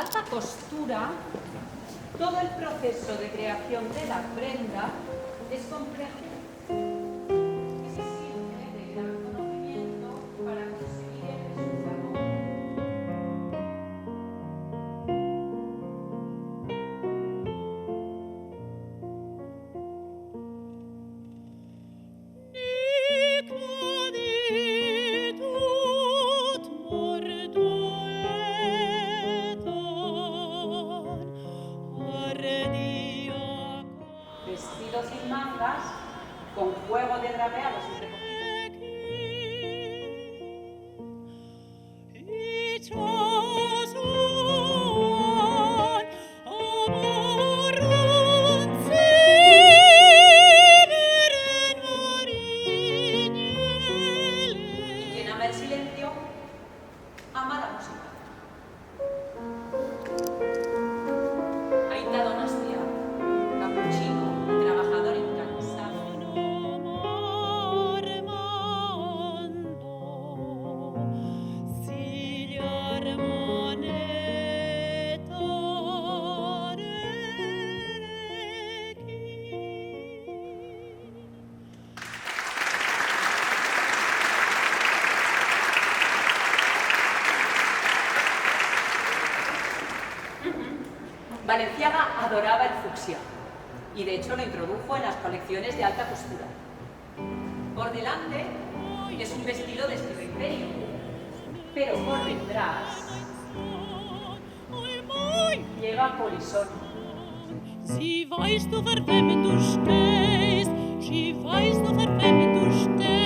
alta costura, todo el proceso de creación de la prenda es complejo. Exige de gran conocimiento para conseguir el resultado. Vestido sin mangas, con juego de drapeados y recogidos. Y quien ama el silencio, ama la música. Aita Donostia, capuchino, trabajador incansable. Balenciaga adoraba el fucsia y de hecho lo introdujo en las colecciones de alta costura. Por delante es un vestido de estilo imperio, pero por detrás lleva polisón. Sie weiß doch, vor wem du stehst, sie weiß doch, vor wem du stehst.